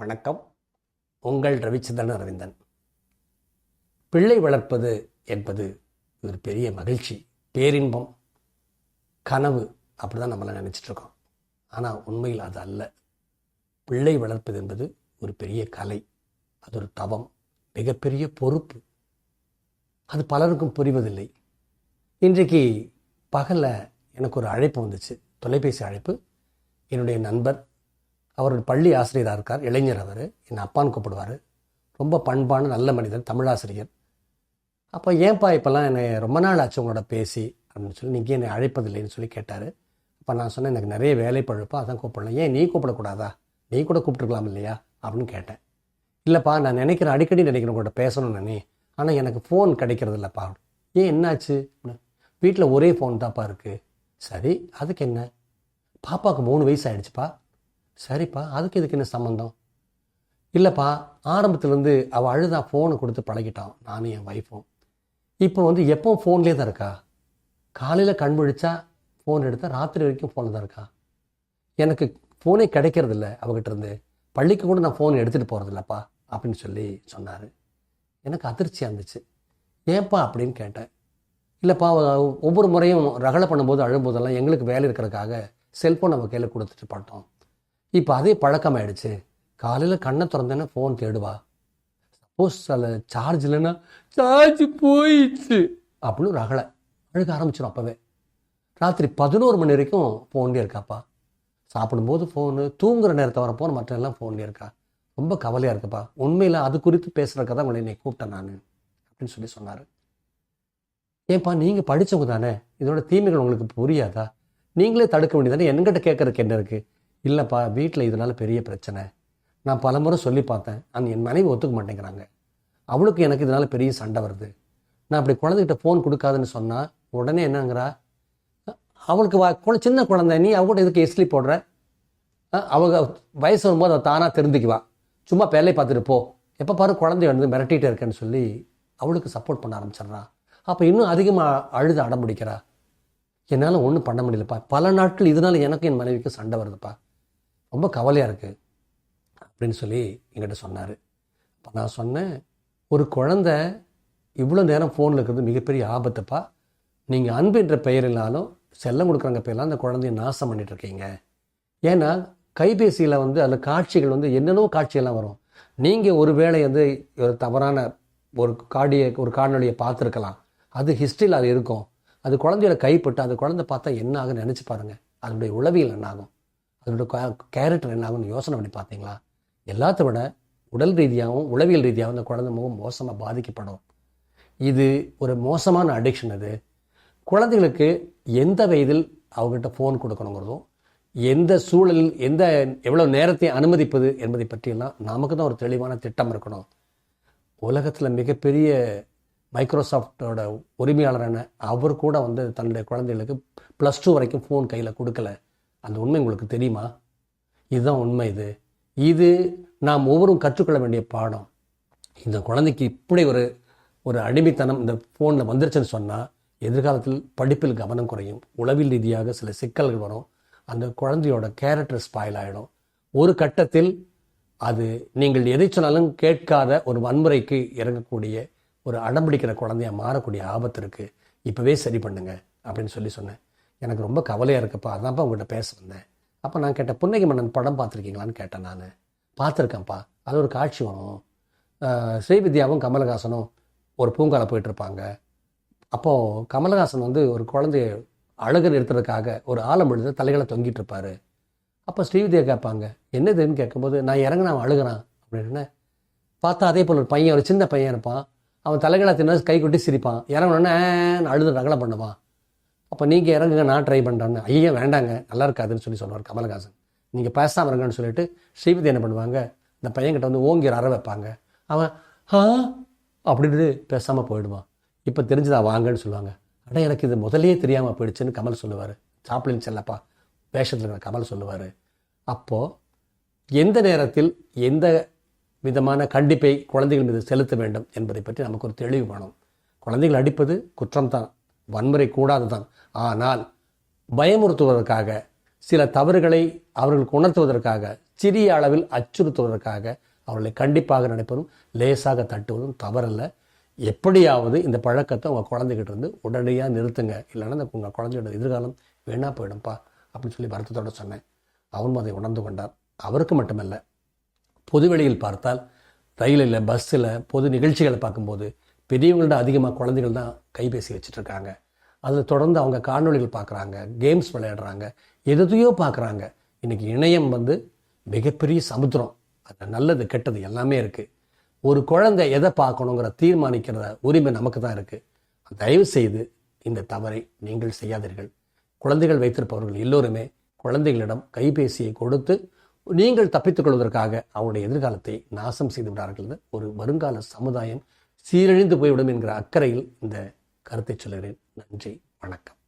வணக்கம். உங்கள் ரவிச்சந்திரன் அரவிந்தன். பிள்ளை வளர்ப்பது என்பது ஒரு பெரிய மகிழ்ச்சி, பேரின்பம், கனவு, அப்படிதான் நம்மளாம் நினச்சிட்ருக்கோம். ஆனால் உண்மையில் அது அல்ல. பிள்ளை வளர்ப்பது என்பது ஒரு பெரிய கலை, அது ஒரு தவம், மிகப்பெரிய பொறுப்பு. அது பலருக்கும் புரிவதில்லை. இன்றைக்கு பகலில் எனக்கு ஒரு அழைப்பு வந்துச்சு, தொலைபேசி அழைப்பு. என்னுடைய நண்பர், அவர் ஒரு பள்ளி ஆசிரியராக இருக்கார், இளைஞர். அவர் என்னை அப்பான்னு கூப்பிடுவார். ரொம்ப பண்பான நல்ல மனிதர், தமிழாசிரியர். அப்போ ஏன்பா இப்போல்லாம் என்னை ரொம்ப நாள் ஆச்சு உங்களோட பேசி அப்படின்னு சொல்லி நீங்கள் என்னை அழைப்பதில்லைன்னு சொல்லி கேட்டார். அப்போ நான் சொன்னேன், எனக்கு நிறைய வேலை பழுப்பா, அதான் கூப்பிடலாம். ஏன் நீ கூப்பிடக்கூடாதா? நீ கூட கூப்பிட்டுருக்கலாம் இல்லையா அப்படின்னு கேட்டேன். இல்லைப்பா, நான் நினைக்கிறேன், அடிக்கடி நினைக்கிறேன் உங்கள்கிட்ட பேசணும் நானே, ஆனால் எனக்கு ஃபோன் கிடைக்கிறது இல்லைப்பா. ஏன், என்னாச்சு? வீட்டில் ஒரே ஃபோன் தான்ப்பா இருக்குது. சரி, அதுக்கு என்ன? பாப்பாவுக்கு 3 வயசு ஆகிடுச்சுப்பா. சரிப்பா, அதுக்கு இதுக்கு என்ன சம்மந்தம்? இல்லைப்பா, ஆரம்பத்துலேருந்து அவள் அழுதா ஃபோனை கொடுத்து பழகிட்டான், நானும் என் ஒய்ஃபும். இப்போ எப்போ ஃபோன்லேயே தான் இருக்கா. காலையில் கண் விழிச்சா ஃபோன் எடுத்தால் ராத்திரி வரைக்கும் ஃபோனில் தான் இருக்கா. எனக்கு ஃபோனே கிடைக்கிறது இல்லை அவகிட்ட இருந்து. பள்ளிக்கு கூட நான் ஃபோன் எடுத்துகிட்டு போகிறதில்லப்பா அப்படின்னு சொல்லி சொன்னார். எனக்கு அதிர்ச்சியாக இருந்துச்சு. ஏன்ப்பா அப்படின்னு கேட்டேன். இல்லைப்பா, ஒவ்வொரு முறையும் ரகளை பண்ணும்போது அழும்போதெல்லாம் எங்களுக்கு வேலை இருக்கிறதுக்காக செல்ஃபோன் நம்ம கையில் கொடுத்துட்டு பட்டோம். இப்போ அதே பழக்கமாயிடுச்சு. காலையில் கண்ணை திறந்தேன்னா ஃபோன் தேடுவா. சப்போஸ் அதில் சார்ஜ் இல்லைன்னா சார்ஜ் போயிடுச்சு அப்படின்னு ரகளை அழுக ஆரம்பிச்சிடும். அப்போவே ராத்திரி 11 மணி வரைக்கும் ஃபோன்லேயே இருக்காப்பா. சாப்பிடும்போது ஃபோனு, தூங்குகிற நேரத்தை வரப்போ மற்ற எல்லாம் ஃபோன்லேயே இருக்கா. ரொம்ப கவலையாக இருக்குப்பா. உண்மையில் அது குறித்து பேசுகிறக்க தான் உங்களை கூப்பிட்டேன் நான் அப்படின்னு சொல்லி சொன்னார். ஏன்ப்பா, நீங்கள் படித்தவங்க தானே, இதோட தீமைகள் உங்களுக்கு புரியாதா? நீங்களே தடுக்க வேண்டியதானே, என்கிட்ட கேட்குறதுக்கு என்ன இருக்குது? இல்லைப்பா, வீட்டில் இதனால் பெரிய பிரச்சனை. நான் பல முறை சொல்லி பார்த்தேன், ஆனால் என் மனைவி ஒத்துக்க மாட்டேங்கிறாங்க. அவளுக்கு எனக்கு இதனால் பெரிய சண்டை வருது. நான் அப்படி குழந்தைகிட்ட ஃபோன் கொடுக்காதுன்னு சொன்னால் உடனே என்னங்கிறா, அவளுக்கு சின்ன குழந்தை, நீ அவ கூட இதுக்கு எஸ்லி போடுற? அவங்க வயசு வரும்போது அவள் தானாக தெரிஞ்சுக்குவா. சும்மா வேலையை பார்த்துட்டு போ, எப்போ பாரு குழந்தைய மிரட்டிகிட்டே இருக்கேன்னு சொல்லி அவளுக்கு சப்போர்ட் பண்ண ஆரம்பிச்சிட்றா. அப்போ இன்னும் அதிகமாக அழுது அடம் பிடிக்கிறா. என்னால் ஒன்றும் பண்ண முடியலப்பா. பல நாட்கள் இதனால் எனக்கு என் மனைவிக்கு சண்டை வருதுப்பா. ரொம்ப கவலையாக இருக்குது அப்படின்னு சொல்லி என்கிட்ட சொன்னார். அப்போ நான் சொன்னேன், ஒரு குழந்தை இவ்வளோ நேரம் ஃபோனில் இருக்கிறது மிகப்பெரிய ஆபத்துப்பா. நீங்கள் அன்பு என்ற பெயரிலாலும் செல்லம் கொடுக்குறாங்க பெயரெலாம் அந்த குழந்தைய நாசம் பண்ணிகிட்ருக்கீங்க. ஏன்னா கைபேசியில் அதில் காட்சிகள் என்னென்னவோ காட்சியெல்லாம் வரும். நீங்கள் ஒரு வேளை ஒரு தவறான ஒரு காணொலியை பார்த்துருக்கலாம். அது ஹிஸ்ட்ரியில் அது இருக்கும். அது குழந்தையோட கைப்பட்டு அந்த குழந்தை பார்த்தா என்ன ஆகுன்னு நினச்சி பாருங்கள். அதனுடைய உளவியல் என்னாகும், அதனுடைய கேரக்டர் என்னாகும்னு யோசனை பண்ணி பார்த்தீங்களா? எல்லாத்த விட உடல் ரீதியாகவும் உளவியல் ரீதியாகவும் அந்த குழந்தை முகம் மோசமாக பாதிக்கப்படும். இது ஒரு மோசமான அடிக்ஷன். அது குழந்தைகளுக்கு எந்த வயதில் அவங்ககிட்ட ஃபோன் கொடுக்கணுங்கிறதும், எந்த சூழலில் எவ்வளோ நேரத்தை அனுமதிப்பது என்பதை பற்றியெல்லாம் நமக்கு தான் ஒரு தெளிவான திட்டம் இருக்கணும். உலகத்தில் மிகப்பெரிய மைக்ரோசாஃப்டோட உரிமையாளரான அவர் கூட தன்னுடைய குழந்தைகளுக்கு +2 வரைக்கும் ஃபோன் கையில் கொடுக்கல. அந்த உண்மை உங்களுக்கு தெரியுமா? இதுதான் உண்மை. இது நாம் ஒவ்வொருவரும் கற்றுக்கொள்ள வேண்டிய பாடம். இந்த குழந்தைக்கு இப்படி ஒரு அடிமைத்தனம் இந்த ஃபோனில் வந்துருச்சுன்னு சொன்னால் எதிர்காலத்தில் படிப்பில் கவனம் குறையும், உளவியல் ரீதியாக சில சிக்கல்கள் வரும், அந்த குழந்தையோட கேரக்டர் ஸ்பாயில் ஆகிடும். ஒரு கட்டத்தில் அது நீங்கள் எதை சொன்னாலும் கேட்காத ஒரு வன்முறைக்கு இறங்கக்கூடிய ஒரு அடம்பிடிக்கிற குழந்தையாக மாறக்கூடிய ஆபத்து இருக்குது. இப்போவே சரி பண்ணுங்க அப்படின்னு சொல்லி சொன்னேன். எனக்கு ரொம்ப கவலையாக இருக்குப்பா, அதான்ப்பா உங்கள்கிட்ட பேச வந்தேன். அப்போ நான் கேட்டேன், புன்னகை மன்னன் படம் பார்த்துருக்கீங்களான்னு கேட்டேன். நான் பார்த்துருக்கேன்ப்பா. அது ஒரு காட்சி வரும். ஸ்ரீவித்யாவும் கமலஹாசனும் ஒரு பூங்காவில் போயிட்டுருப்பாங்க. அப்போது கமலஹாசன் ஒரு குழந்தைய அழகு நிறுத்துறதுக்காக ஒரு ஆலம்பழுத தலைகளை தொங்கிட்டு இருப்பார். அப்போ ஸ்ரீவித்யா கேட்பாங்க, என்னதுன்னு கேட்கும்போது, நான் இறங்கினா அவன் அழுகிறான் அப்படின்னு. பார்த்தா அதே போல் ஒரு பையன், ஒரு சின்ன பையன் இருப்பான். அவன் தலைகளை தின்னு கை கொட்டி சிரிப்பான். இறங்கினோடனே அழுது ரகலை பண்ணுவான். அப்போ நீங்கள் இறங்குங்க, நான் ட்ரை பண்ணுறேன்னு. ஐயா வேண்டாங்க, நல்லா இருக்காதுன்னு சொல்லி சொல்லுவார் கமலஹாசன். நீங்கள் பேசாமல் இருங்கன்னு சொல்லிட்டு ஸ்ரீவித்யா என்ன பண்ணுவாங்க, இந்த பையன்கிட்ட ஓங்கி அற வைப்பாங்க. அவன் அப்படின்னு பேசாமல் போயிடுவான். இப்போ தெரிஞ்சுதா வாங்கன்னு சொல்லுவாங்க. அட, எனக்கு இது முதலே தெரியாமல் போயிடுச்சுன்னு கமல் சொல்லுவார். சாப்பிளின் செல்லப்பா வேஷத்தில் இருக்கிற கமல் சொல்லுவார். அப்போது எந்த நேரத்தில் எந்த விதமான கண்டிப்பை குழந்தைகள் மீது செலுத்த வேண்டும் என்பதை பற்றி நமக்கு ஒரு தெளிவு வேணும். குழந்தைகள் அடிப்பது குற்றம்தான், வன்முறை கூடாது தான். ஆனால் பயமுறுத்துவதற்காக, சில தவறுகளை அவர்களுக்கு உணர்த்துவதற்காக சிறிய அளவில் அச்சுறுத்துவதற்காக அவர்களை கண்டிப்பாக நினைப்பதும் லேசாக தட்டுவதும் தவறல்ல. எப்படியாவது இந்த பழக்கத்தை உங்கள் குழந்தைகிட்ட இருந்து உடனடியாக நிறுத்துங்க, இல்லைன்னா உங்கள் குழந்தையோட எதிர்காலம் வீணா போயிடும்ப்பா அப்படின்னு சொல்லி வருத்தத்தோடு சொன்னேன். அவனும் அதை உணர்ந்து கொண்டார். அவருக்கு மட்டுமல்ல, பொதுவெளியில் பார்த்தால் ரயிலில், பஸ்ஸில், பொது நிகழ்ச்சிகளை பார்க்கும்போது பெரியவங்கள்ட்ட அதிகமாக குழந்தைகள் தான் கைபேசி வச்சுட்ருக்காங்க. அதில் தொடர்ந்து அவங்க காணொலிகள் பார்க்குறாங்க, கேம்ஸ் விளையாடுறாங்க, எதையோ பார்க்குறாங்க. இன்றைக்கி இணையம் மிகப்பெரிய சமுத்திரம். அது நல்லது கெட்டது எல்லாமே இருக்குது. ஒரு குழந்தை எதை பார்க்கணுங்கிற தீர்மானிக்கிற உரிமை நமக்கு தான் இருக்குது. தயவு செய்து இந்த தவறை நீங்கள் செய்யாதீர்கள். குழந்தைகள் வைத்திருப்பவர்கள் எல்லோருமே குழந்தைகளிடம் கைபேசியை கொடுத்து நீங்கள் தப்பித்துக் கொள்வதற்காக அவருடைய எதிர்காலத்தை நாசம் செய்து விடார்கள். ஒரு வருங்கால சமுதாயம் சீரழிந்து போய்விடும் என்கிற அக்கறையில் இந்த கருத்தை சொல்கிறேன். நன்றி, வணக்கம்.